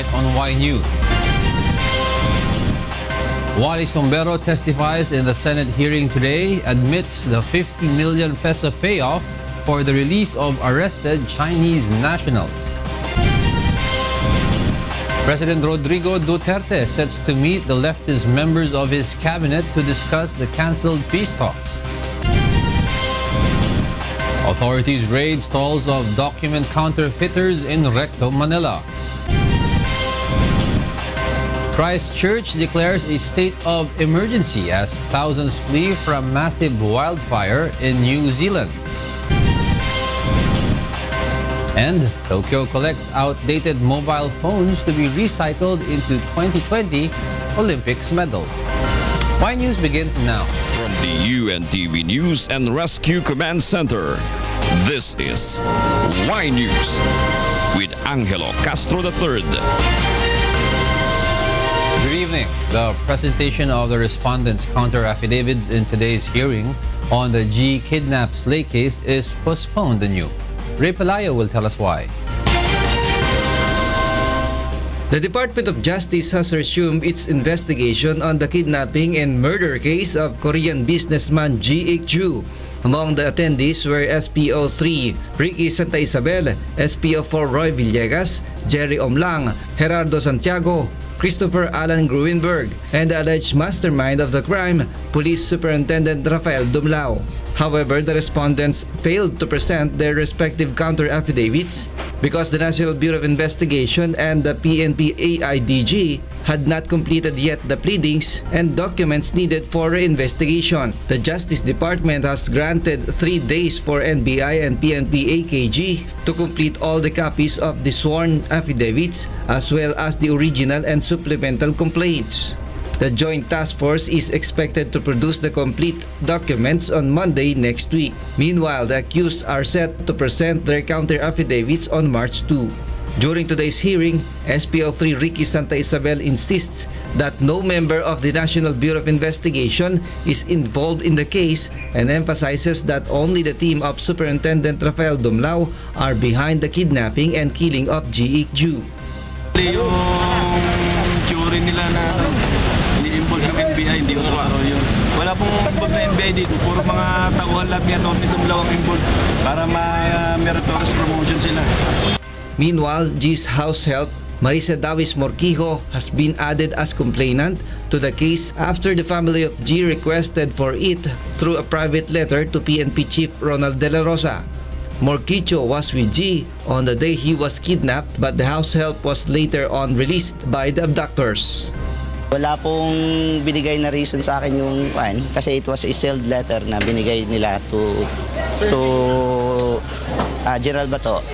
tonight on Y News. Wally Sombero testifies in the Senate hearing today, admits the 50 million peso payoff for the release of arrested Chinese nationals. President Rodrigo Duterte sets to meet the leftist members of his cabinet to discuss the cancelled peace talks. Authorities raid stalls of document counterfeiters in Recto, Manila. Christchurch declares a state of emergency as thousands flee from massive wildfire in New Zealand. And Tokyo collects outdated mobile phones to be recycled into 2020 Olympics medals. Y News begins now. From the UNTV News and Rescue Command Center, this is Y News with Angelo Castro III. Good evening. The presentation of the respondents' counter-affidavits in today's hearing on the G kidnap slay case is postponed anew. Ray Palayo will tell us why. The Department of Justice has resumed its investigation on the kidnapping and murder case of Korean businessman G. Ju. Among the attendees were SPO3 Ricky Santa Isabel, SPO4 Roy Villegas, Gerry Omlang, Gerardo Santiago, Christopher Alan Gruenberg, and the alleged mastermind of the crime, Police Superintendent Rafael Dumlao. However, the respondents failed to present their respective counter-affidavits because the National Bureau of Investigation and the PNP AIDG had not completed yet the pleadings and documents needed for investigation. The Justice Department has granted 3 days for NBI and PNP AKG to complete all the copies of the sworn affidavits as well as the original and supplemental complaints. The Joint Task Force is expected to produce the complete documents on Monday next week. Meanwhile, the accused are set to present their counter-affidavits on March 2. During today's hearing, SPO3 Ricky Santa Isabel insists that no member of the National Bureau of Investigation is involved in the case and emphasizes that only the team of Superintendent Rafael Dumlao are behind the kidnapping and killing of G. Ju. Yung jury nila na ini-involve yung NBI, hindi ko yun. Wala pong involved na NBI dito, puro mga tauhan lang yan o Dumlao ang involved para ma-meritorious promotion sila. Meanwhile, G's house help, Marisa Dawis Morquijo, has been added as complainant to the case after the family of G requested for it through a private letter to PNP Chief Ronald De La Rosa. Morquijo was with G on the day he was kidnapped, but the house help was later on released by the abductors. Wala pong binigay na reason sa akin yung kasi it was a sealed letter na binigay nila to General Bato.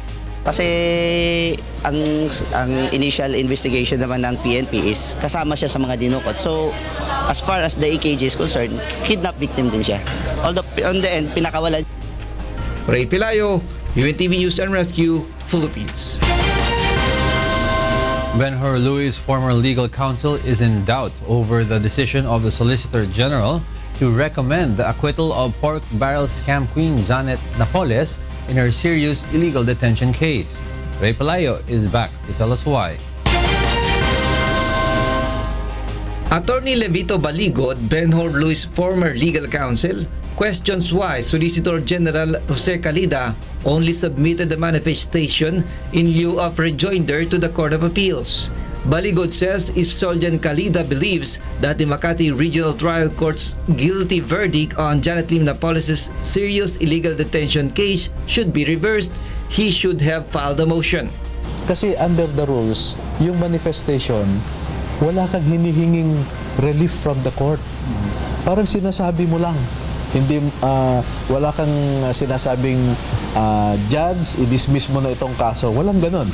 Kasi ang initial investigation naman ng PNP is kasama siya sa mga dinukot. So as far as the AKG is concerned, kidnap victim din siya. Although on the end, pinakawalan. Ray Palayo, UNTV News and Rescue, Philippines. Benhur Luy's former legal counsel is in doubt over the decision of the Solicitor General to recommend the acquittal of pork barrel scam queen Janet Napoles in her serious illegal detention case. Ray Palayo is back to tell us why. Attorney Levito Baligod, Benhur Luy's former legal counsel, questions why Solicitor General Jose Calida only submitted the manifestation in lieu of rejoinder to the Court of Appeals. Baligod says if SolGen Calida believes that the Makati Regional Trial Court's guilty verdict on Janet Napoles' serious illegal detention case should be reversed, he should have filed a motion. Kasi under the rules, yung manifestation, wala kang hinihinging relief from the court. Parang sinasabi mo lang. Hindi wala kang sinasabing judge, i-dismiss mo na itong kaso. Walang ganon.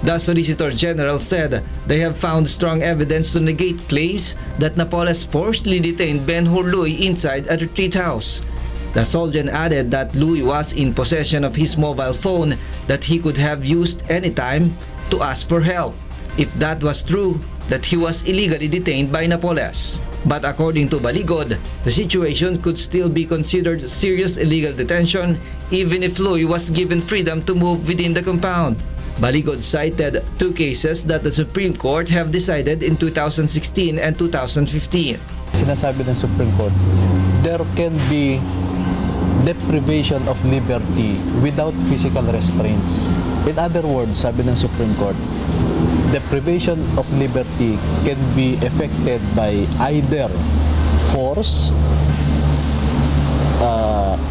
The Solicitor General said they have found strong evidence to negate claims that Napoles forcibly detained Benhur Luy inside a retreat house. The SolGen added that Luy was in possession of his mobile phone that he could have used anytime to ask for help. If that was true, that he was illegally detained by Napoles. But according to Baligod, the situation could still be considered serious illegal detention even if Luy was given freedom to move within the compound. Baligod cited two cases that the Supreme Court have decided in 2016 and 2015. Sinasabi ng Supreme Court, there can be deprivation of liberty without physical restraints. In other words, sabi ng Supreme Court, deprivation of liberty can be effected by either force,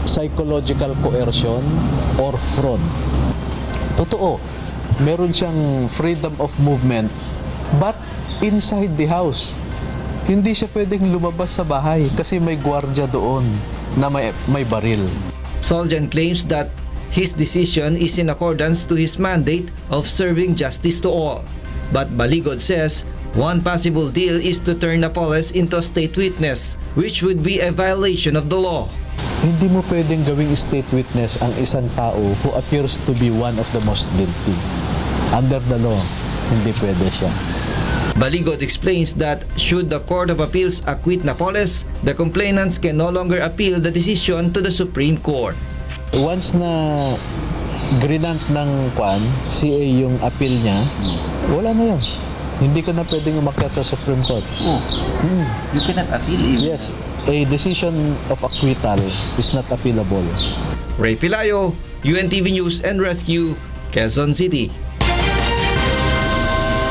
psychological coercion, or fraud. Totoo, meron siyang freedom of movement, but inside the house. Hindi siya pwedeng lumabas sa bahay kasi may gwardiya doon na may baril. SolGen claims that his decision is in accordance to his mandate of serving justice to all. But Baligod says one possible deal is to turn Napoles into a state witness, which would be a violation of the law. Hindi mo pwedeng gawing state witness ang isang tao who appears to be one of the most guilty. Under the law, hindi pwede siya. Baligod explains that should the Court of Appeals acquit Napoles, the complainants can no longer appeal the decision to the Supreme Court. Once na grinant ng CA yung appeal niya, wala na yun. Hindi ka na pwedeng umakyat sa Supreme Court. You cannot appeal it. Yes, a decision of acquittal is not appealable. Ray Pilayo, UNTV News and Rescue, Quezon City.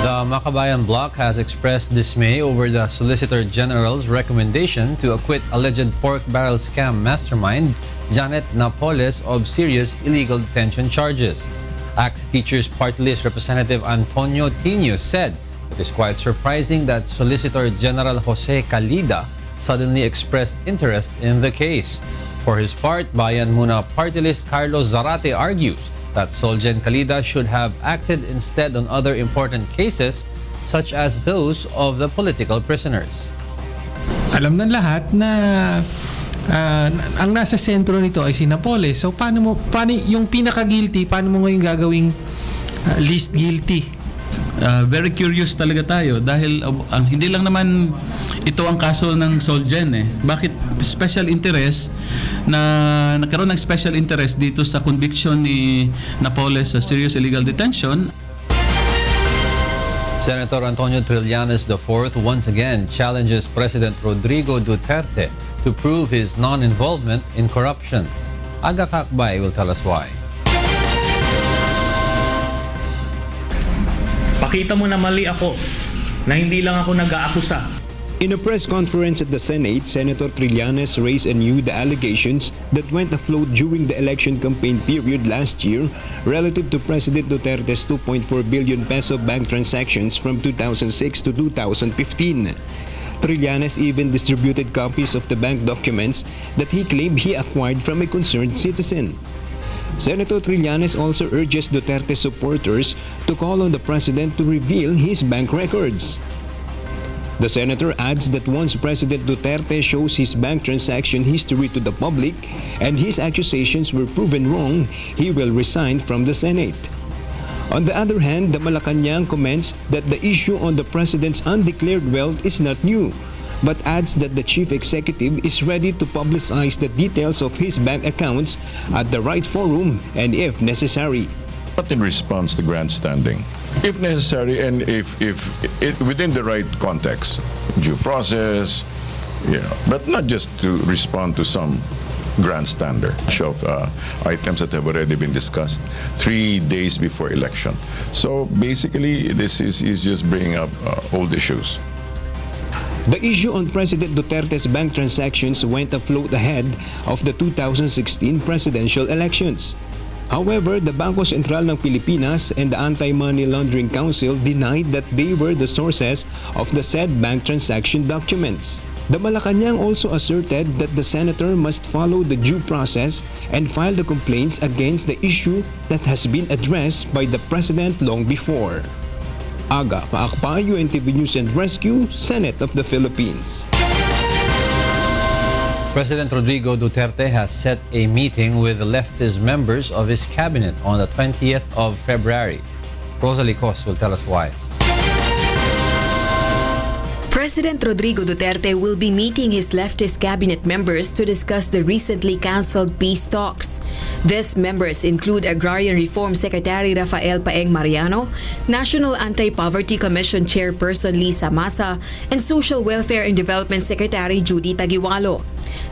The Makabayan bloc has expressed dismay over the Solicitor General's recommendation to acquit alleged pork barrel scam mastermind Janet Napoles of serious illegal detention charges. ACT Teachers Party List Representative Antonio Tino said it is quite surprising that Solicitor General Jose Calida suddenly expressed interest in the case. For his part, Bayan Muna Party List Carlos Zarate argues that SolGen Calida should have acted instead on other important cases such as those of the political prisoners. Alam ng lahat na ang nasa sentro nito ay si Napoles. So paano yung pinaka-guilty, paano mo ngayon gagawing least guilty? Very curious talaga tayo dahil ang hindi lang naman ito ang kaso ng SolGen Bakit special interest na nagkaroon ng special interest dito sa conviction ni Napoles sa serious illegal detention? Senator Antonio Trillanes IV once again challenges President Rodrigo Duterte to prove his non-involvement in corruption. Aga Kakbay will tell us why. Pakita mo na mali ako, na hindi lang ako nag-aakusa. In a press conference at the Senate, Senator Trillanes raised anew the allegations that went afloat during the election campaign period last year relative to President Duterte's 2.4 billion peso bank transactions from 2006 to 2015. Trillanes even distributed copies of the bank documents that he claimed he acquired from a concerned citizen. Senator Trillanes also urges Duterte supporters to call on the president to reveal his bank records. The senator adds that once President Duterte shows his bank transaction history to the public and his accusations were proven wrong, he will resign from the Senate. On the other hand, the Malacanang comments that the issue on the president's undeclared wealth is not new, but adds that the chief executive is ready to publicize the details of his bank accounts at the right forum and if necessary. Not in response to grandstanding, if necessary, and if it, within the right context, due process, but not just to respond to some grandstander of items that have already been discussed 3 days before election. So basically, this is just bringing up old issues. The issue on President Duterte's bank transactions went afloat ahead of the 2016 presidential elections. However, the Bangko Sentral ng Pilipinas and the Anti-Money Laundering Council denied that they were the sources of the said bank transaction documents. The Malacanang also asserted that the senator must follow the due process and file the complaints against the issue that has been addressed by the president long before. Aga Paakpa, UNTV News and Rescue, Senate of the Philippines. President Rodrigo Duterte has set a meeting with the leftist members of his cabinet on the 20th of February. Rosalie Cos will tell us why. President Rodrigo Duterte will be meeting his leftist cabinet members to discuss the recently cancelled peace talks. These members include Agrarian Reform Secretary Rafael Paeng Mariano, National Anti-Poverty Commission Chairperson Lisa Masa, and Social Welfare and Development Secretary Judy Tagiwalo.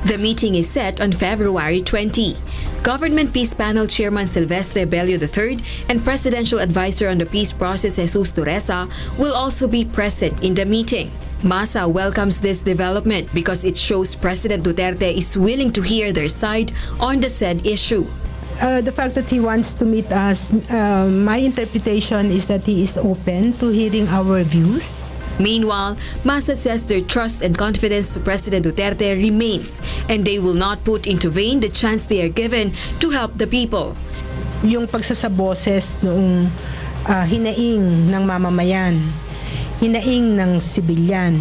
The meeting is set on February 20. Government Peace Panel Chairman Silvestre Bello III and Presidential Advisor on the Peace Process Jesus Turesa will also be present in the meeting. Masa welcomes this development because it shows President Duterte is willing to hear their side on the said issue. The fact that he wants to meet us, my interpretation is that he is open to hearing our views. Meanwhile, Masa says their trust and confidence to President Duterte remains and they will not put into vain the chance they are given to help the people. Yung pagsasaboses noong hinaing ng mamamayan, hinaing ng sibilyan,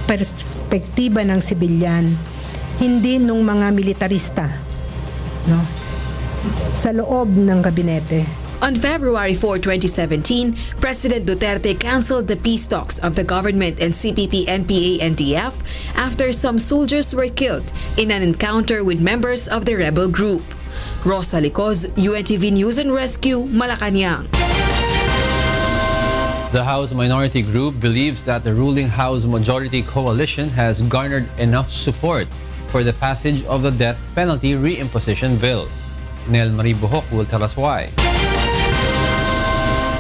perspektiba ng sibilyan, hindi nung mga militarista, no? Sa loob ng gabinete. On February 4, 2017, President Duterte canceled the peace talks of the government and CPP, NPA, NDF after some soldiers were killed in an encounter with members of the rebel group. Rosa Licoz, UNTV News and Rescue, Malacanang. The House Minority Group believes that the ruling House Majority Coalition has garnered enough support for the passage of the death penalty reimposition bill. Nel Marie Buhok will tell us why.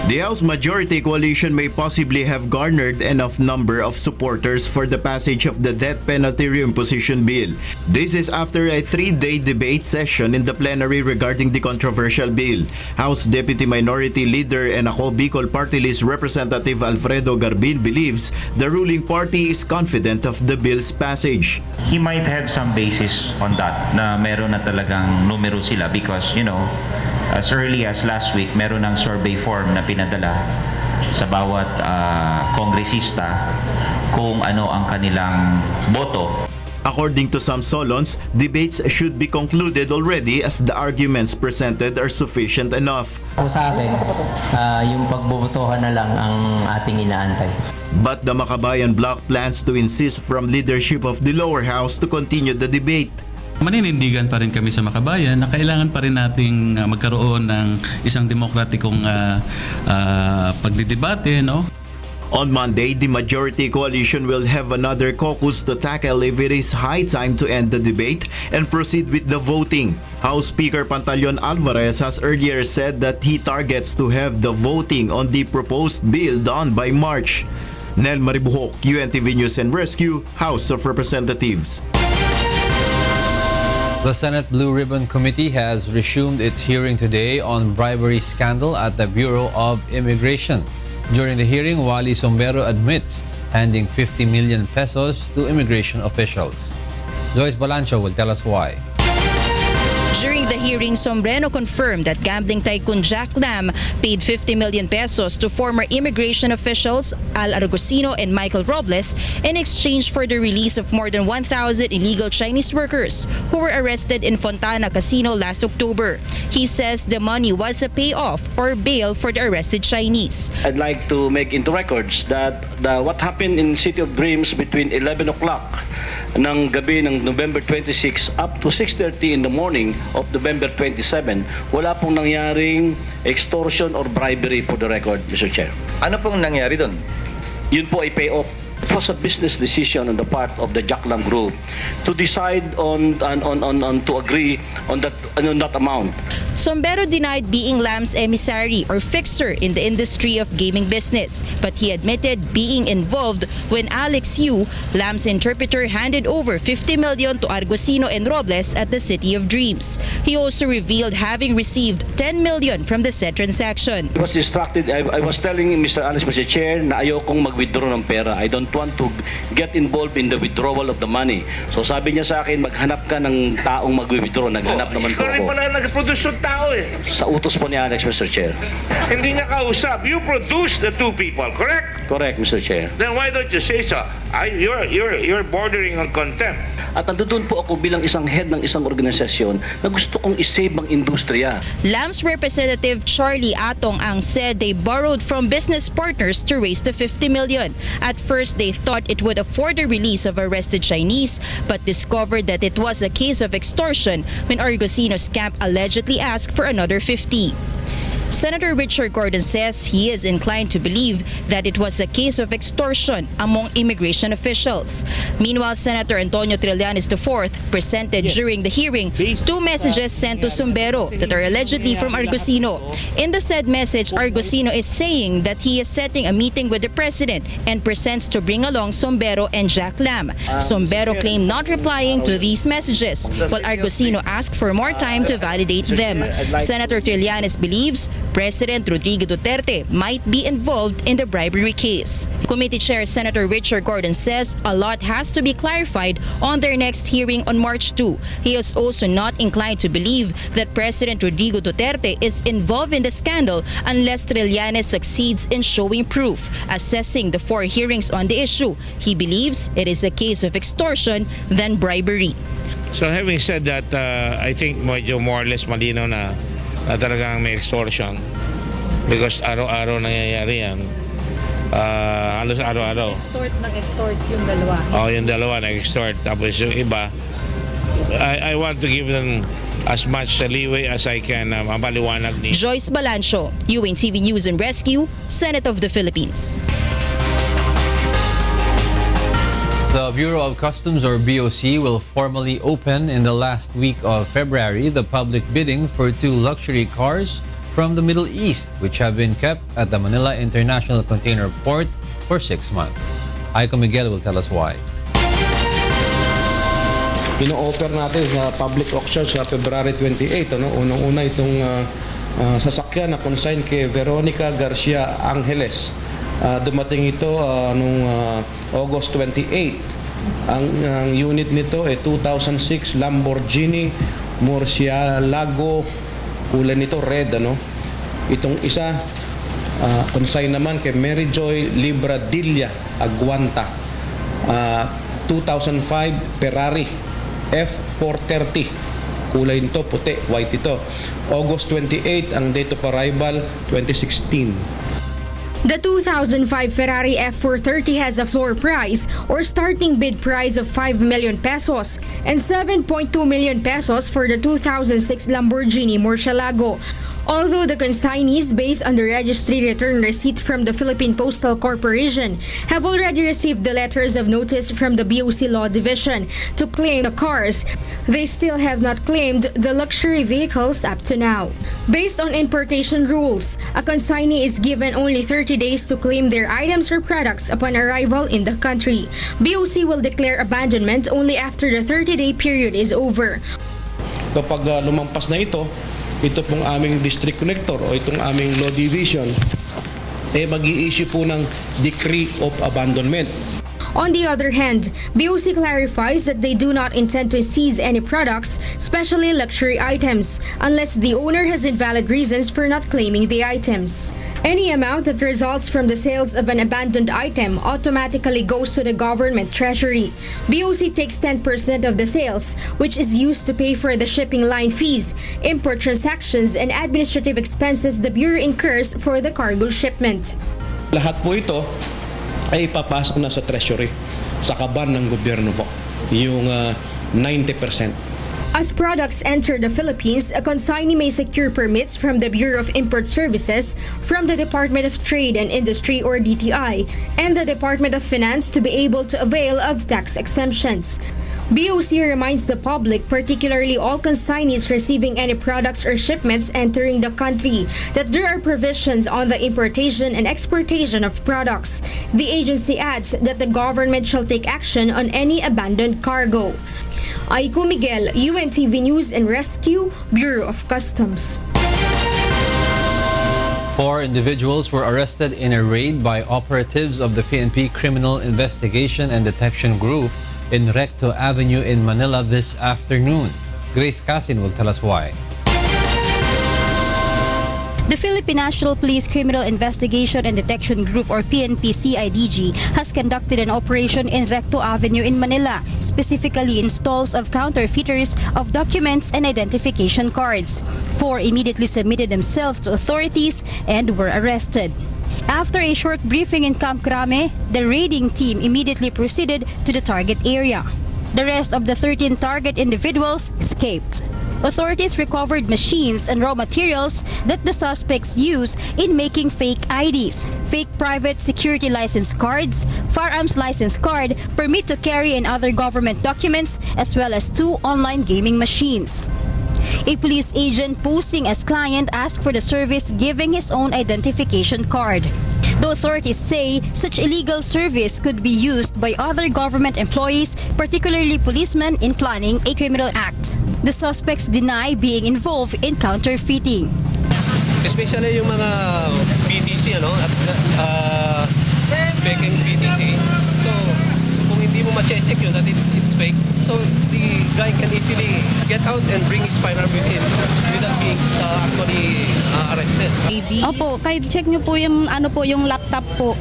The House Majority Coalition may possibly have garnered enough number of supporters for the passage of the death penalty reimposition bill. This is after a 3-day debate session in the plenary regarding the controversial bill. House Deputy Minority Leader and Ako Bicol Party List Representative Alfredo Garbin believes the ruling party is confident of the bill's passage. He might have some basis on that na meron na talagang numero sila because, as early as last week, meron ng survey form na pinadala sa bawat kongresista kung ano ang kanilang boto. According to some Solons, debates should be concluded already as the arguments presented are sufficient enough. Sa akin, yung pagbobotohan na lang ang ating inaantay. But the Makabayan Bloc plans to insist from leadership of the lower house to continue the debate. Maninindigan pa rin kami sa Makabayan na kailangan pa rin nating magkaroon ng isang demokratikong pagdidebate, no? On Monday, the Majority Coalition will have another caucus to tackle if it is high time to end the debate and proceed with the voting. House Speaker Pantaleon Alvarez has earlier said that he targets to have the voting on the proposed bill done by March. Nel Maribuhok, UNTV News and Rescue, House of Representatives. The Senate Blue Ribbon Committee has resumed its hearing today on bribery scandal at the Bureau of Immigration. During the hearing, Wally Sombero admits handing 50 million pesos to immigration officials. Joyce Balancho will tell us why. During the hearing, Sombrero confirmed that gambling tycoon Jack Lam paid 50 million pesos to former immigration officials Al Argosino and Michael Robles in exchange for the release of more than 1,000 illegal Chinese workers who were arrested in Fontana Casino last October. He says the money was a payoff or bail for the arrested Chinese. I'd like to make into records that what happened in City of Dreams between 11 o'clock ng gabi ng November 26 up to 6:30 in the morning of November 27, wala pong nangyaring extortion or bribery for the record, Mr. Chair. Ano pong nangyari doon? Yun po ay payoff. It was a business decision on the part of the Jack Lam Group to decide on to agree on that amount. Sombero denied being Lam's emissary or fixer in the industry of gaming business, but he admitted being involved when Alex Yu, Lam's interpreter, handed over 50 million to Argosino and Robles at the City of Dreams. He also revealed having received 10 million from the said transaction. I was distracted. I was telling Mr. Alex, Mr. Chair, na ayokong mag-withdraw ng pera. I don't want to get involved in the withdrawal of the money. So sabi niya sa akin, maghanap ka ng taong mag-withdraw. Naghanap naman po ako. Ikaw rin pala nag-produce ng tao eh. Sa utos po ni Alex, Mr. Chair. Hindi niya kausap. You produced the two people, correct? Correct, Mr. Chair. Then why don't you say so? You're bordering on contempt. At nandoon po ako bilang isang head ng isang organisasyon na gusto kong isave ang industriya. Lam's representative Charlie Atong ang said they borrowed from business partners to raise the 50 million. At first, they thought it would afford the release of arrested Chinese, but discovered that it was a case of extortion when Argosino's camp allegedly asked for another 50. Senator Richard Gordon says he is inclined to believe that it was a case of extortion among immigration officials. Meanwhile, Senator Antonio Trillanes IV presented during the hearing 2 messages sent to Sombero that are allegedly from Argosino. In the said message, Argosino is saying that he is setting a meeting with the president and presents to bring along Sombero and Jack Lam. Sombero claimed not replying to these messages, while Argosino asked for more time to validate them. Senator Trillanes believes President Rodrigo Duterte might be involved in the bribery case. Committee Chair Senator Richard Gordon says a lot has to be clarified on their next hearing on March 2. He is also not inclined to believe that President Rodrigo Duterte is involved in the scandal unless Trillanes succeeds in showing proof. Assessing the 4 hearings on the issue, he believes it is a case of extortion than bribery. So having said that, I think medyo more or less malinaw na talagang may extortion because araw-araw nangyayari yan. Halos araw-araw. Nag-extort yung dalawa. Yung dalawa nag-extort. Tapos yung iba, I want to give them as much leeway as I can na mapaliwanag ni Joyce Balancho, UNTV News and Rescue, Senate of the Philippines. The Bureau of Customs, or BOC, will formally open in the last week of February the public bidding for 2 luxury cars from the Middle East, which have been kept at the Manila International Container Port for 6 months. Aiko Miguel will tell us why. Ino-offer natin sa public auction sa February 28. Unang-una itong sasakyan na consign kay Veronica Garcia Angeles. Dumating ito noong August 28. Ang unit nito ay 2006 Lamborghini Murcielago, kulay nito red. Itong isa consign naman kay Mary Joy Libradilla Aguanta, 2005 Ferrari F430, kulay nito puti, white ito. August 28 ang date of arrival, 2016. The 2005 Ferrari F430 has a floor price or starting bid price of 5 million pesos and 7.2 million pesos for the 2006 Lamborghini Murcielago. Although the consignees, based on the registry return receipt from the Philippine Postal Corporation, have already received the letters of notice from the BOC Law Division to claim the cars, they still have not claimed the luxury vehicles up to now. Based on importation rules, a consignee is given only 30 days to claim their items or products upon arrival in the country. BOC will declare abandonment only after the 30-day period is over. Kapag lumampas na ito pong aming district collector o itong aming law division, mag-i-issue po ng decree of abandonment. On the other hand, BOC clarifies that they do not intend to seize any products, especially luxury items, unless the owner has invalid reasons for not claiming the items. Any amount that results from the sales of an abandoned item automatically goes to the government treasury. BOC takes 10% of the sales, which is used to pay for the shipping line fees, import transactions, and administrative expenses the Bureau incurs for the cargo shipment. Lahat po ito ay papasok na sa treasury, sa kaban ng gobyerno po, yung 90%. As products enter the Philippines, a consignee may secure permits from the Bureau of Import Services, from the Department of Trade and Industry or DTI, and the Department of Finance to be able to avail of tax exemptions. BOC reminds the public, particularly all consignees receiving any products or shipments entering the country, that there are provisions on the importation and exportation of products. The agency adds that the government shall take action on any abandoned cargo. Aiko Miguel, UNTV News and Rescue, Bureau of Customs. 4 individuals were arrested in a raid by operatives of the PNP Criminal Investigation and Detection Group in Recto Avenue in Manila this afternoon. Grace Casin will tell us why. The Philippine National Police Criminal Investigation and Detection Group or PNP-CIDG has conducted an operation in Recto Avenue in Manila, specifically in stalls of counterfeiters of documents and identification cards. 4 immediately submitted themselves to authorities and were arrested. After a short briefing in Camp Crame, the raiding team immediately proceeded to the target area. The rest of the 13 target individuals escaped. Authorities recovered machines and raw materials that the suspects use in making fake IDs, fake private security license cards, firearms license card, permit to carry and other government documents, as well as 2 online gaming machines. A police agent posing as client asked for the service giving his own identification card. The authorities say such illegal service could be used by other government employees, particularly policemen, in planning a criminal act. The suspects deny being involved in counterfeiting. Especially yung mga BTC at faking BTC. So kung hindi mo ma-check yun that it's fake, so the guy can easily get out and bring his firearm with him without being actually arrested. Opo, kahit check nyo po yung yung laptop po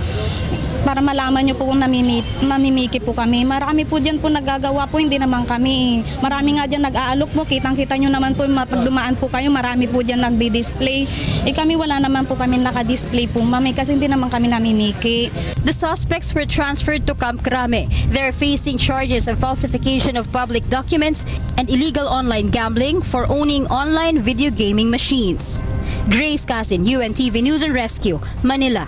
para malaman nyo po kung namimiki po kami. Marami po dyan po nagagawa po, hindi naman kami. Marami nga dyan nag-aalok po, kitang-kita nyo naman po pag dumaan po kayo, marami po dyan nagdi-display. Kami wala naman po kami naka-display po, mami, kasi hindi naman kami namimiki. The suspects were transferred to Camp Crame. They're facing charges of falsification of public documents and illegal online gambling for owning online video gaming machines. Grace Casin, UNTV News and Rescue, Manila.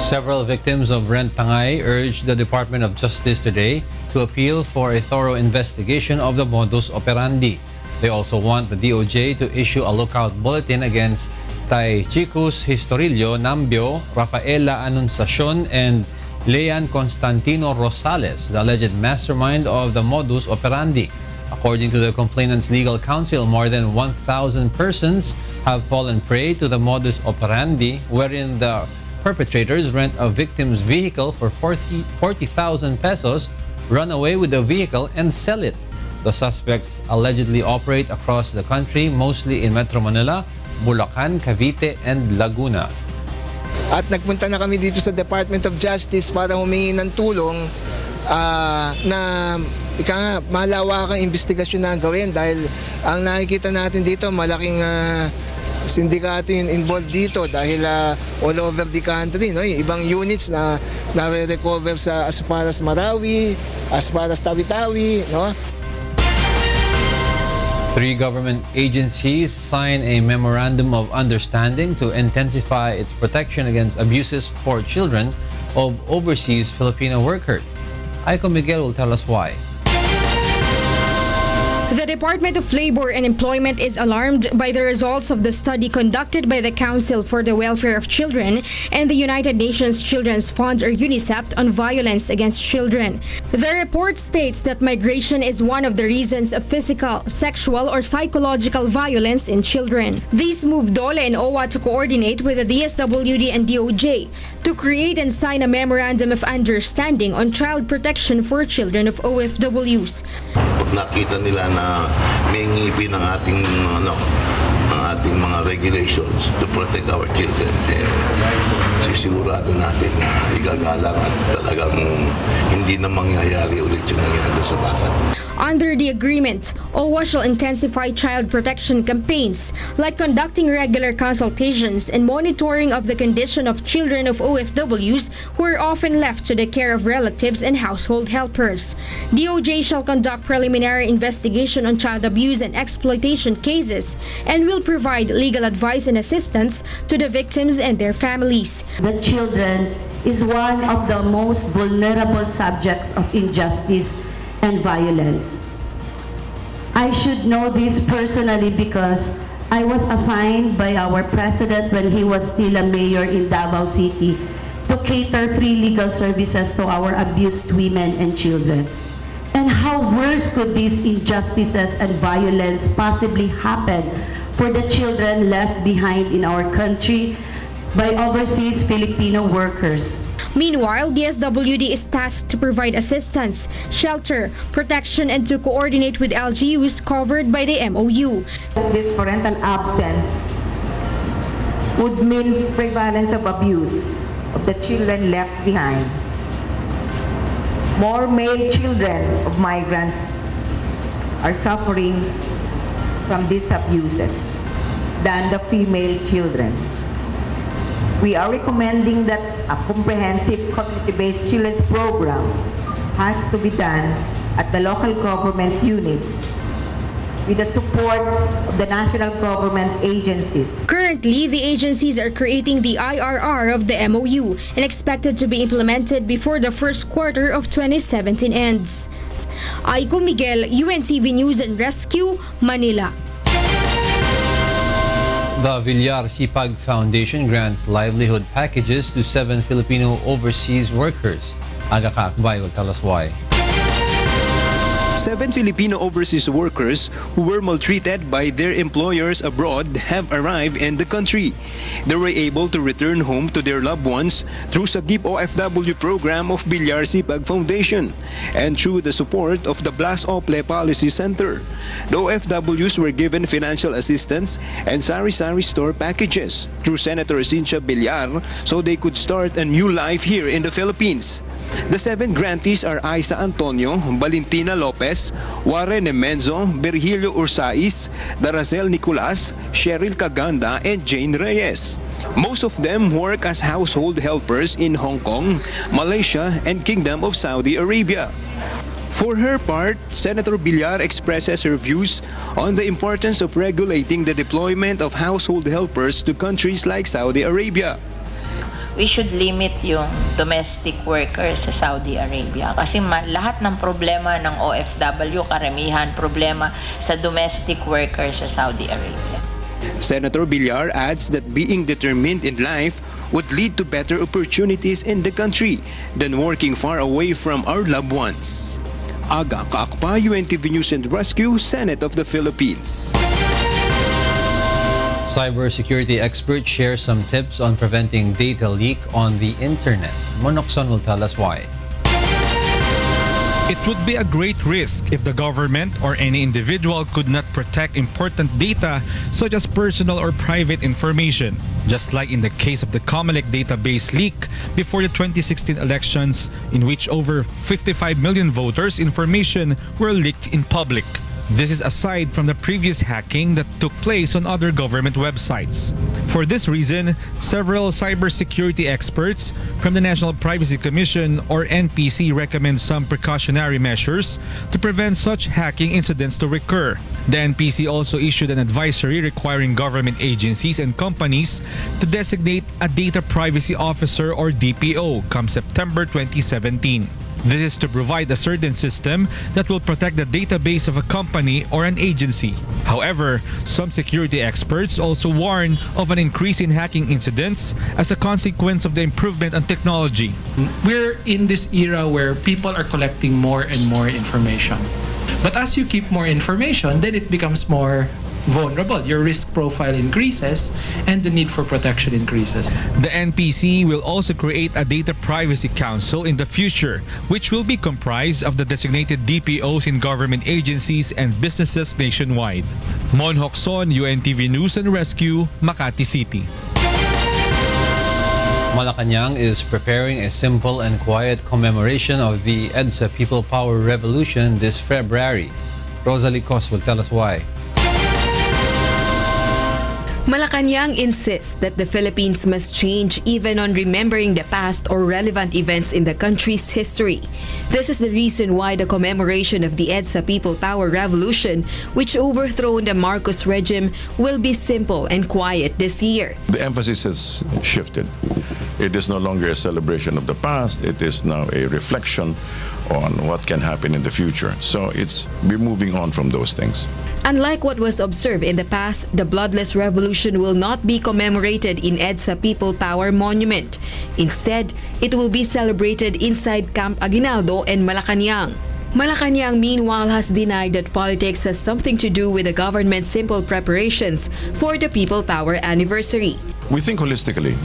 Several victims of rent tangay urged the Department of Justice today to appeal for a thorough investigation of the modus operandi. They also want the DOJ to issue a lookout bulletin against Tay Chicus Historillo Nambio, Rafaela Anunciacion, and Lean Constantino Rosales, the alleged mastermind of the modus operandi. According to the complainant's legal counsel, more than 1,000 persons have fallen prey to the modus operandi, wherein the perpetrators rent a victim's vehicle for 40,000 pesos, run away with the vehicle, and sell it. The suspects allegedly operate across the country, mostly in Metro Manila, Bulacan, Cavite, and Laguna. At nagpunta na kami dito sa Department of Justice para humingi ng tulong na malawakang investigasyon na gawin dahil ang nakikita natin dito malaking sindikato yung involved dito dahil all over the country, no? Yung ibang units na nare-recover as far as Marawi, as far as Tawi-Tawi, no? 3 government agencies signed a memorandum of understanding to intensify its protection against abuses for children of overseas Filipino workers. Aiko Miguel will tell us why. The Department of Labor and Employment is alarmed by the results of the study conducted by the Council for the Welfare of Children and the United Nations Children's Fund or UNICEF on violence against children. The report states that migration is one of the reasons of physical, sexual, or psychological violence in children. These moved DOLE and OWA to coordinate with the DSWD and DOJ to create and sign a memorandum of understanding on child protection for children of OFWs. Nakita nila na may ngipin ang ating mga regulations to protect our children, sisigurado natin na igagalang at talagang hindi na mangyayari ulit yung nangyari sa bata. Under the agreement, OWA shall intensify child protection campaigns like conducting regular consultations and monitoring of the condition of children of OFWs who are often left to the care of relatives and household helpers. DOJ shall conduct preliminary investigation on child abuse and exploitation cases and will provide legal advice and assistance to the victims and their families. The children is one of the most vulnerable subjects of injustice and violence. I should know this personally because I was assigned by our president when he was still a mayor in Davao City to cater free legal services to our abused women and children. And how worse could these injustices and violence possibly happen for the children left behind in our country by overseas Filipino workers? Meanwhile, the SWD is tasked to provide assistance, shelter, protection, and to coordinate with LGUs covered by the MOU. This parental absence would mean prevalence of abuse of the children left behind. More male children of migrants are suffering from these abuses than the female children. We are recommending that a comprehensive community-based children's program has to be done at the local government units with the support of the national government agencies. Currently, the agencies are creating the IRR of the MOU and expected to be implemented before the first quarter of 2017 ends. Aiko Miguel, UNTV News and Rescue, Manila. The Villar Sipag Foundation grants livelihood packages to 7 Filipino overseas workers. Aga Kakbay will tell us why. 7 Filipino overseas workers who were maltreated by their employers abroad have arrived in the country. They were able to return home to their loved ones through Sagip OFW program of Villar Sipag Foundation and through the support of the Blas Ople Policy Center. The OFWs were given financial assistance and sari-sari store packages through Senator Cynthia Villar so they could start a new life here in the Philippines. The 7 grantees are Isa Antonio, Valentina Lopez, Warren Menzo, Virgilio Ursais, Daracel Nicolas, Cheryl Caganda, and Jane Reyes. Most of them work as household helpers in Hong Kong, Malaysia, and Kingdom of Saudi Arabia. For her part, Senator Villar expresses her views on the importance of regulating the deployment of household helpers to countries like Saudi Arabia. We should limit yung domestic workers sa Saudi Arabia kasi lahat ng problema ng OFW, karamihan problema sa domestic workers sa Saudi Arabia. Senator Villar adds that being determined in life would lead to better opportunities in the country than working far away from our loved ones. Aga Kaakpa, UNTV News and Rescue, Senate of the Philippines. Cybersecurity experts share some tips on preventing data leak on the internet. Monokson will tell us why. It would be a great risk if the government or any individual could not protect important data such as personal or private information, just like in the case of the Comelec database leak before the 2016 elections, in which over 55 million voters' information were leaked in public. This is aside from the previous hacking that took place on other government websites. For this reason, several cybersecurity experts from the National Privacy Commission or NPC recommend some precautionary measures to prevent such hacking incidents to recur. The NPC also issued an advisory requiring government agencies and companies to designate a data privacy officer or DPO come September 2017. This is to provide a certain system that will protect the database of a company or an agency. However, some security experts also warn of an increase in hacking incidents as a consequence of the improvement in technology. We're in this era where people are collecting more and more information. But as you keep more information, then it becomes more vulnerable. Your risk profile increases and the need for protection increases. The NPC will also create a data privacy council in the future, which will be comprised of the designated DPOs in government agencies and businesses nationwide. Mon Hokson, UNTV News and Rescue, Makati City. Malacanang is preparing a simple and quiet commemoration of the EDSA People Power Revolution this February. Rosalie Cos will tell us why. Malacanang insists that the Philippines must change even on remembering the past or relevant events in the country's history. This is the reason why the commemoration of the EDSA People Power Revolution, which overthrew the Marcos regime, will be simple and quiet this year. The emphasis has shifted. It is no longer a celebration of the past. It is now a reflection on what can happen in the future. So we're moving on from those things. Unlike what was observed in the past, the bloodless revolution will not be commemorated in EDSA People Power Monument. Instead, it will be celebrated inside Camp Aguinaldo and Malacanang. Malacanang, meanwhile, has denied that politics has something to do with the government's simple preparations for the People Power anniversary. We think holistically,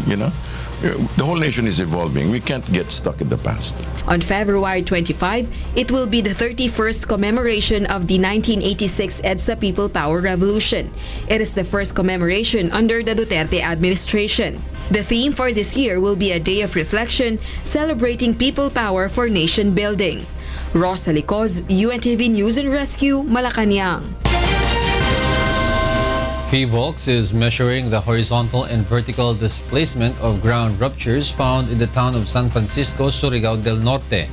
The whole nation is evolving. We can't get stuck in the past. On February 25, it will be the 31st commemoration of the 1986 EDSA People Power Revolution. It is the first commemoration under the Duterte administration. The theme for this year will be a day of reflection, celebrating people power for nation building. Rosa Licoz, UNTV News and Rescue, Malacanang. PHIVOLCS is measuring the horizontal and vertical displacement of ground ruptures found in the town of San Francisco, Surigao del Norte.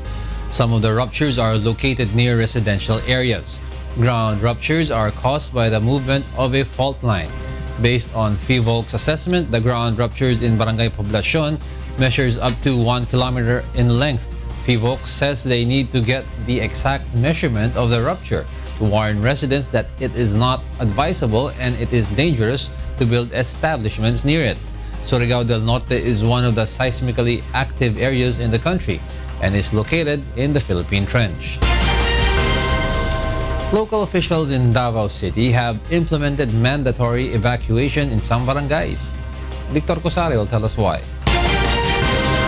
Some of the ruptures are located near residential areas. Ground ruptures are caused by the movement of a fault line. Based on PHIVOLCS assessment, the ground ruptures in Barangay Poblacion measures up to 1 kilometer in length. PHIVOLCS says they need to get the exact measurement of the rupture to warn residents that it is not advisable and it is dangerous to build establishments near it. Surigao del Norte is one of the seismically active areas in the country and is located in the Philippine Trench. Local officials in Davao City have implemented mandatory evacuation in some barangays. Victor Cosare will tell us why.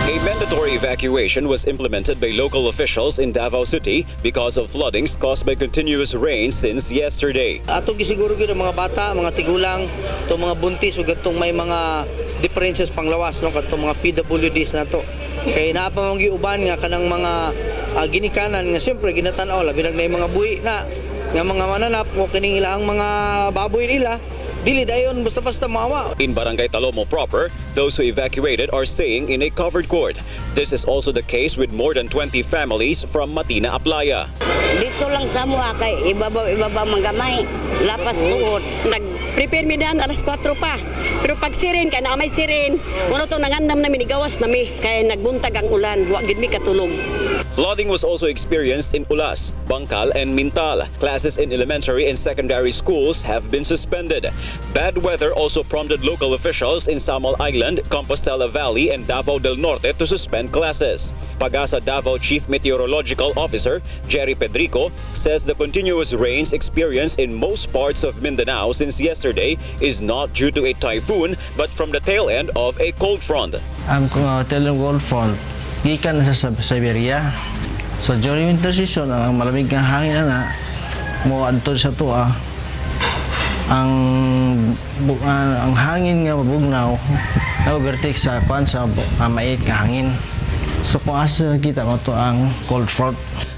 A mandatory evacuation was implemented by local officials in Davao City because of floodings caused by continuous rain since yesterday. Atong gisiguro gyud ang mga bata, mga tigulang, to mga buntis ug atong may mga differences panglawas no kadtong mga PWDs nato. Kay naa pa mga giuban nga kanang mga ginikanan nga siyempre ginatan-aw labi nag nay mga buhi na nga mga mananap o kining ilang mga baboy nila. Dili dayon basta-basta maawa. In Barangay Talomo proper, those who evacuated are staying in a covered court. This is also the case with more than 20 families from Matina Aplaya. Dito lang sa mua kay ibabaw manggamay. Lapas tuod. Nag-prepare mi dan alas 4 pa. Pero pag siren kay na may siren, wala to nangandam na minigawas na mi kay nagbuntag ang ulan, wa gid mi katulog. Flooding was also experienced in Ulas, Bangkal, and Mintal. Classes in elementary and secondary schools have been suspended. Bad weather also prompted local officials in Samal Island, Compostela Valley, and Davao del Norte to suspend classes. Pag-asa Davao Chief Meteorological Officer Gerry says the continuous rains experienced in most parts of Mindanao since yesterday is not due to a typhoon but from the tail end of a cold front. Ang tail end cold front gikan sa Siberia. So during winter season ang malamig nga hangin na mo adto sa tuwa. Ang hangin nga mabugnaw na-overtake sa mait nga hangin. So kung asa kita mo to ang cold front.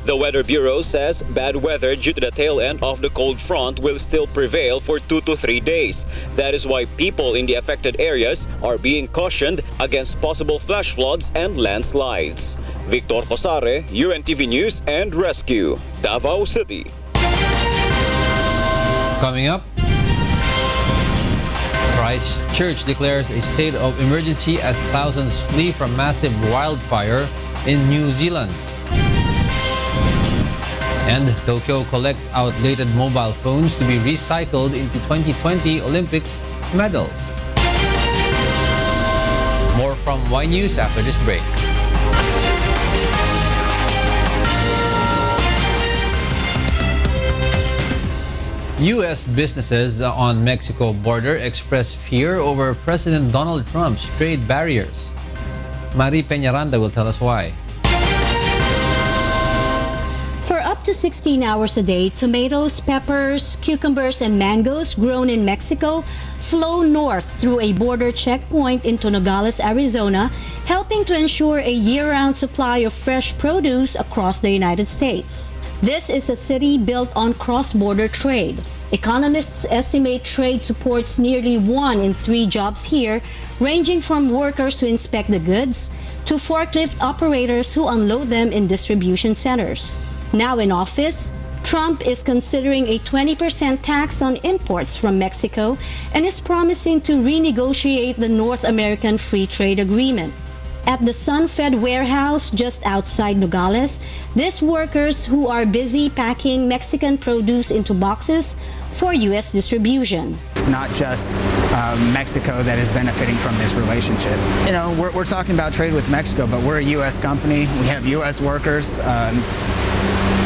The Weather Bureau says bad weather due to the tail end of the cold front will still prevail for 2 to 3 days. That is why people in the affected areas are being cautioned against possible flash floods and landslides. Victor Cosare, UNTV News and Rescue, Davao City. Coming up, Christchurch declares a state of emergency as thousands flee from massive wildfire in New Zealand. And Tokyo collects outdated mobile phones to be recycled into 2020 Olympics medals. More from Y News after this break. U.S. businesses on Mexico border express fear over President Donald Trump's trade barriers. Marie Peñaranda will tell us why. For up to 16 hours a day, tomatoes, peppers, cucumbers, and mangoes grown in Mexico flow north through a border checkpoint into Nogales, Arizona, helping to ensure a year-round supply of fresh produce across the United States. This is a city built on cross-border trade. Economists estimate trade supports nearly 1 in 3 jobs here, ranging from workers who inspect the goods to forklift operators who unload them in distribution centers. Now in office, Trump is considering a 20% tax on imports from Mexico and is promising to renegotiate the North American Free Trade Agreement. At the Sunfed warehouse just outside Nogales, these workers who are busy packing Mexican produce into boxes for U.S. distribution. It's not just Mexico that is benefiting from this relationship. You know, we're talking about trade with Mexico, but we're a U.S. company. We have U.S. workers.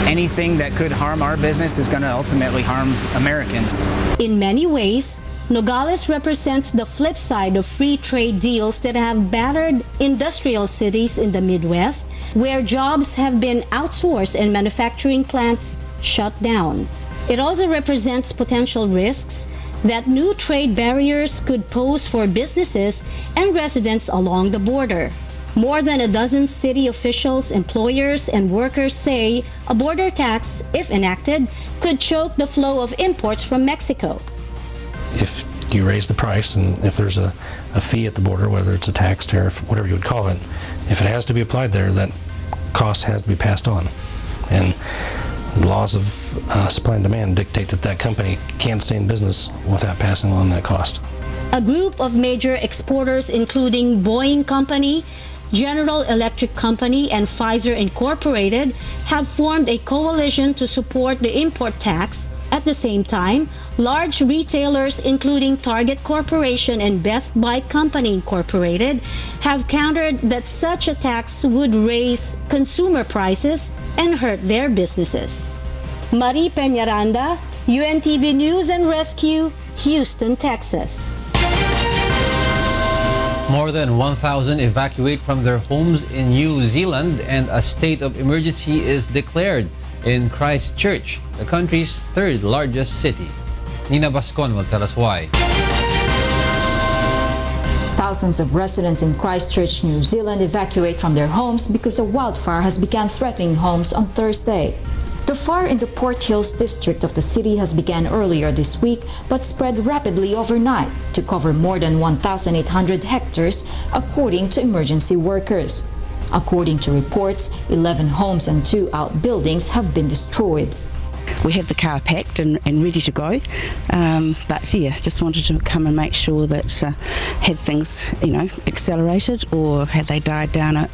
Anything that could harm our business is going to ultimately harm Americans. In many ways, Nogales represents the flip side of free trade deals that have battered industrial cities in the Midwest, where jobs have been outsourced and manufacturing plants shut down. It also represents potential risks that new trade barriers could pose for businesses and residents along the border. More than a dozen city officials, employers, and workers say a border tax, if enacted, could choke the flow of imports from Mexico. If you raise the price and if there's a fee at the border, whether it's a tax, tariff, whatever you would call it, if it has to be applied there, that cost has to be passed on. And laws of supply and demand dictate that that company can't stay in business without passing on that cost. A group of major exporters, including Boeing Company, General Electric Company, and Pfizer Incorporated, have formed a coalition to support the import tax. At the same time, large retailers, including Target Corporation and Best Buy Company Incorporated, have countered that such a tax would raise consumer prices and hurt their businesses. Marie Peñaranda, UNTV News and Rescue, Houston, Texas. More than 1,000 evacuate from their homes in New Zealand and a state of emergency is declared in Christchurch, the country's third largest city. Nina Bascon will tell us why. Thousands of residents in Christchurch, New Zealand evacuate from their homes because a wildfire has begun threatening homes on Thursday. The fire in the Port Hills district of the city has begun earlier this week but spread rapidly overnight to cover more than 1,800 hectares, according to emergency workers. According to reports, 11 homes and 2 outbuildings have been destroyed. We have the car packed and ready to go, but yeah, just wanted to come and make sure that had things, accelerated or had they died down, at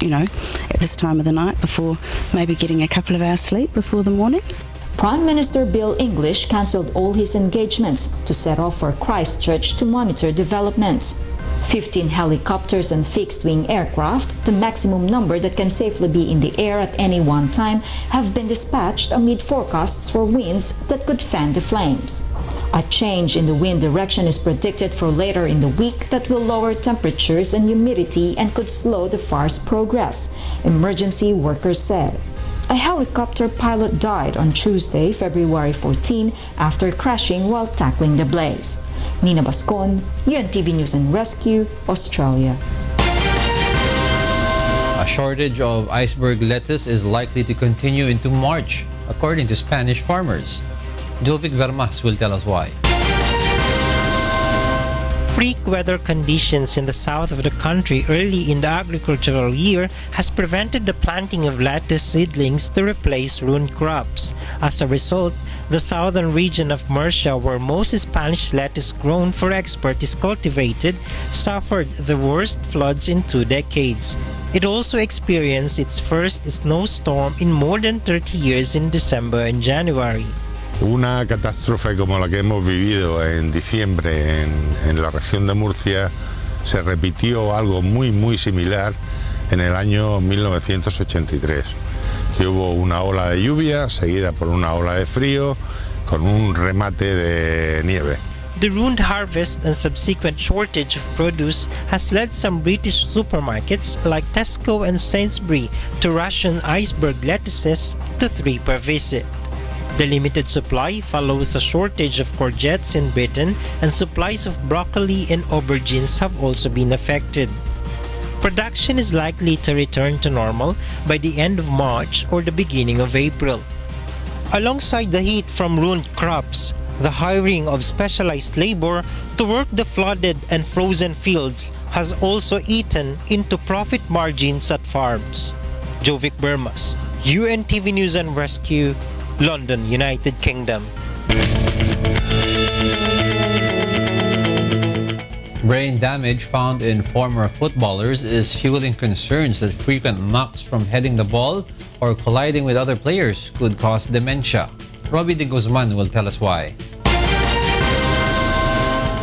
this time of the night before maybe getting a couple of hours sleep before the morning. Prime Minister Bill English cancelled all his engagements to set off for Christchurch to monitor developments. 15 helicopters and fixed-wing aircraft, the maximum number that can safely be in the air at any one time, have been dispatched amid forecasts for winds that could fan the flames. A change in the wind direction is predicted for later in the week that will lower temperatures and humidity and could slow the fire's progress, emergency workers said. A helicopter pilot died on Tuesday, February 14, after crashing while tackling the blaze. Nina Bascon, UNTV News and Rescue, Australia. A shortage of iceberg lettuce is likely to continue into March, according to Spanish farmers. Jovic Vermas will tell us why. Freak weather conditions in the south of the country early in the agricultural year has prevented the planting of lettuce seedlings to replace ruined crops. As a result, the southern region of Murcia, where most Spanish lettuce grown for export is cultivated, suffered the worst floods in 2 decades. It also experienced its first snowstorm in more than 30 years in December and January. Una catástrofe como la que hemos vivido en diciembre en la región de Murcia se repitió algo muy similar en el año 1983, que hubo una ola de lluvia seguida por una ola de frío con un remate de nieve. The ruined harvest and subsequent shortage of produce has led some British supermarkets like Tesco and Sainsbury to ration iceberg lettuces to 3 per visit. The limited supply follows a shortage of courgettes in Britain, and supplies of broccoli and aubergines have also been affected. Production is likely to return to normal by the end of March or the beginning of April. Alongside the heat from ruined crops, the hiring of specialized labor to work the flooded and frozen fields has also eaten into profit margins at farms. Jovic Vermas, UNTV News and Rescue, London, United Kingdom. Brain damage found in former footballers is fueling concerns that frequent knocks from heading the ball or colliding with other players could cause dementia. Robbie de Guzman will tell us why.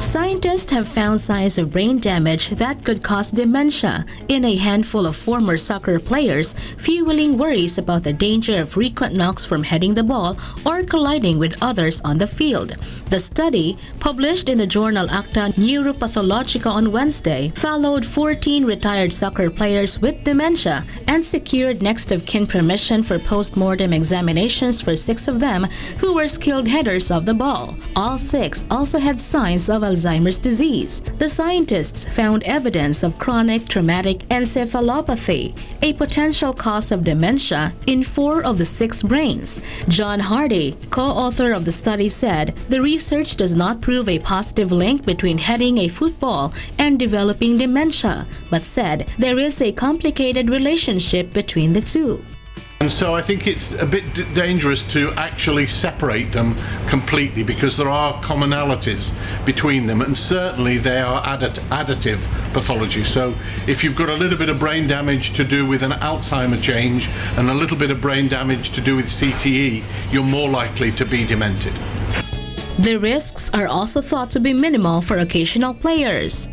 Scientists scientists have found signs of brain damage that could cause dementia in a handful of former soccer players, fueling worries about the danger of frequent knocks from heading the ball or colliding with others on the field. The study, published in the journal Acta Neuropathologica on Wednesday, followed 14 retired soccer players with dementia and secured next-of-kin permission for post-mortem examinations for 6 of them who were skilled headers of the ball. All 6 also had signs of Alzheimer's disease. The scientists found evidence of chronic traumatic encephalopathy, a potential cause of dementia, in 4 of the 6 brains. John Hardy, co-author of the study, said the research does not prove a positive link between heading a football and developing dementia, but said there is a complicated relationship between the two. And so I think it's a bit dangerous to actually separate them completely, because there are commonalities between them, and certainly they are additive pathology. So if you've got a little bit of brain damage to do with an Alzheimer change and a little bit of brain damage to do with CTE, you're more likely to be demented. The risks are also thought to be minimal for occasional players.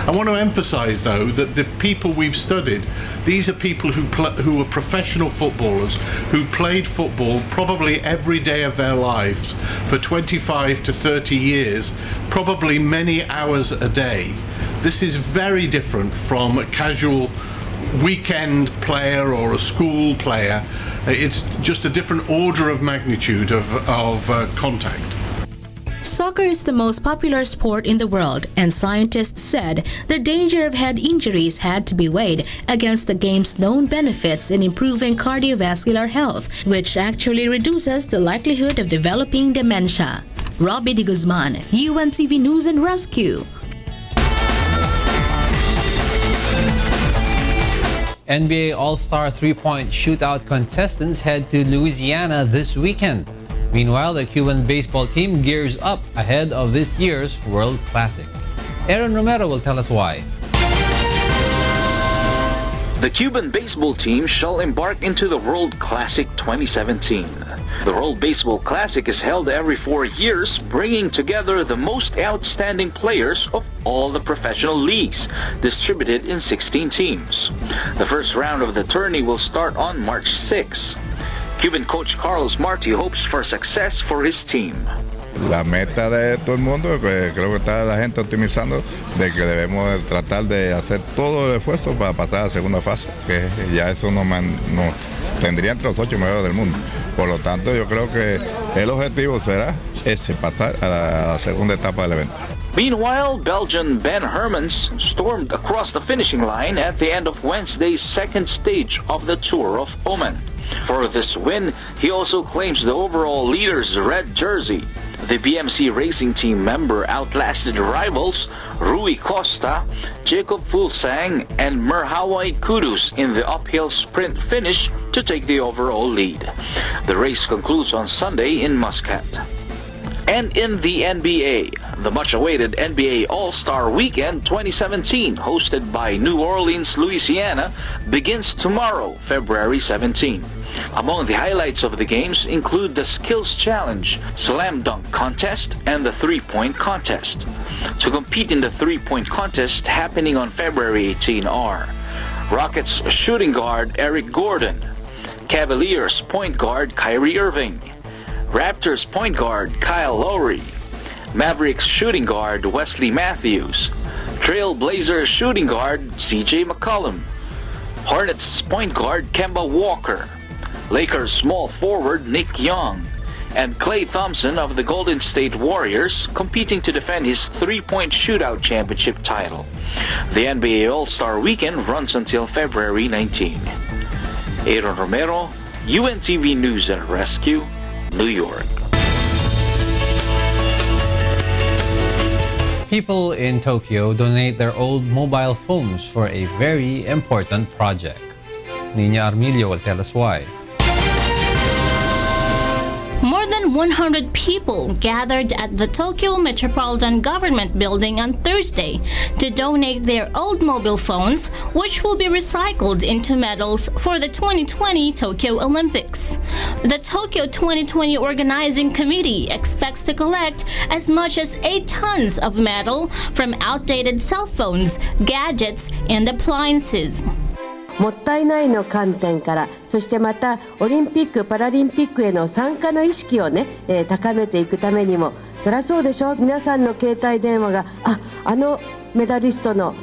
I want to emphasize, though, that the people we've studied, these are people who were professional footballers, who played football probably every day of their lives for 25 to 30 years, probably many hours a day. This is very different from a casual weekend player or a school player. It's just a different order of magnitude of contact. Soccer is the most popular sport in the world, and scientists said the danger of head injuries had to be weighed against the game's known benefits in improving cardiovascular health, which actually reduces the likelihood of developing dementia. Robbie De Guzman, UNTV News and Rescue. NBA All-Star three-point shootout contestants head to Louisiana this weekend. Meanwhile, the Cuban baseball team gears up ahead of this year's World Classic. Aaron Romero will tell us why. The Cuban baseball team shall embark into the World Classic 2017. The World Baseball Classic is held every 4 years, bringing together the most outstanding players of all the professional leagues, distributed in 16 teams. The first round of the tourney will start on March 6. Cuban coach Carlos Marti hopes for success for his team. La meta de todo el mundo, que creo que está la gente optimizando, de que debemos tratar de hacer todo el esfuerzo para pasar a la segunda fase, que ya eso nos tendría entre los 8 mejores del mundo. Por lo tanto, yo creo que el objetivo será ese, pasar a la segunda etapa del evento. Meanwhile, Belgian Ben Hermans stormed across the finishing line at the end of Wednesday's second stage of the Tour of Oman. For this win, he also claims the overall leader's red jersey. The BMC Racing Team member outlasted rivals Rui Costa, Jacob Fulsang, and Merhawi Kudus in the uphill sprint finish to take the overall lead. The race concludes on Sunday in Muscat. And in the NBA, the much-awaited NBA All-Star Weekend 2017, hosted by New Orleans, Louisiana, begins tomorrow, February 17. Among the highlights of the games include the Skills Challenge, Slam Dunk Contest, and the Three-Point Contest. To compete in the Three-Point Contest happening on February 18 are Rockets shooting guard Eric Gordon, Cavaliers point guard Kyrie Irving, Raptors point guard Kyle Lowry, Mavericks shooting guard Wesley Matthews, Trailblazers shooting guard CJ McCollum, Hornets point guard Kemba Walker, Lakers small forward Nick Young, and Klay Thompson of the Golden State Warriors competing to defend his three-point shootout championship title. The NBA All-Star Weekend runs until February 19. Aaron Romero, UNTV News and Rescue, New York. People in Tokyo donate their old mobile phones for a very important project. Nina Armilio will tell us why. More than than 100 people gathered at the Tokyo Metropolitan Government Building on Thursday to donate their old mobile phones, which will be recycled into medals for the 2020 Tokyo Olympics. The Tokyo 2020 Organizing Committee expects to collect as much as 8 tons of metal from outdated cell phones, gadgets, and appliances. もったいないの観点から、そしてまたオリンピック・パラリンピックへの参加の意識をね、高めていくためにも、そりゃそうでしょ、皆さんの携帯電話があのメダリストの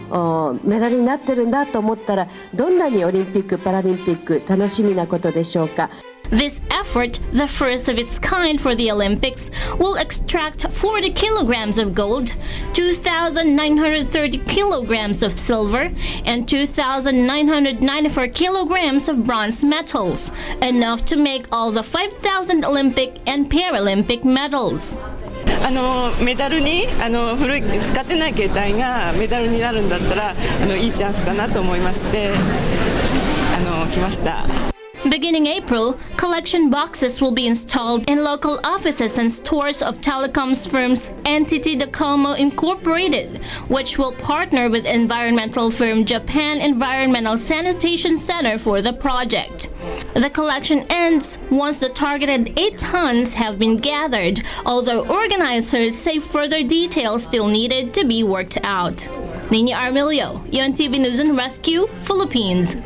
メダルになってるんだと思ったら、どんなにオリンピック・パラリンピック楽しみなことでしょうか。This effort, the first of its kind for the Olympics, will extract 40 kilograms of gold, 2,930 kilograms of silver, and 2,994 kilograms of bronze metals, enough to make all the 5,000 Olympic and Paralympic medals. メダルに古い使ってない携帯がメダルになるんだったらいいチャンスかなと思いまして来ました。Beginning April, collection boxes will be installed in local offices and stores of telecoms firms NTT Docomo Incorporated, which will partner with environmental firm Japan Environmental Sanitation Center for the project. The collection ends once the targeted 8 tons have been gathered, although organizers say further details still needed to be worked out. Nina Armilio, UNTV News and Rescue, Philippines.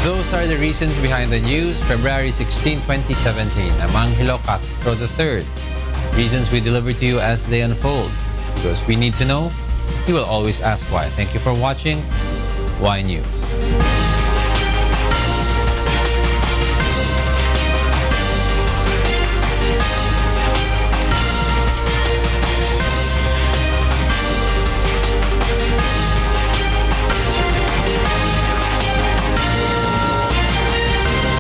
Those are the reasons behind the news, February 16, 2017. I'm Angelo, Castro III. Reasons we deliver to you as they unfold. Because we need to know, you will always ask why. Thank you for watching. Why News.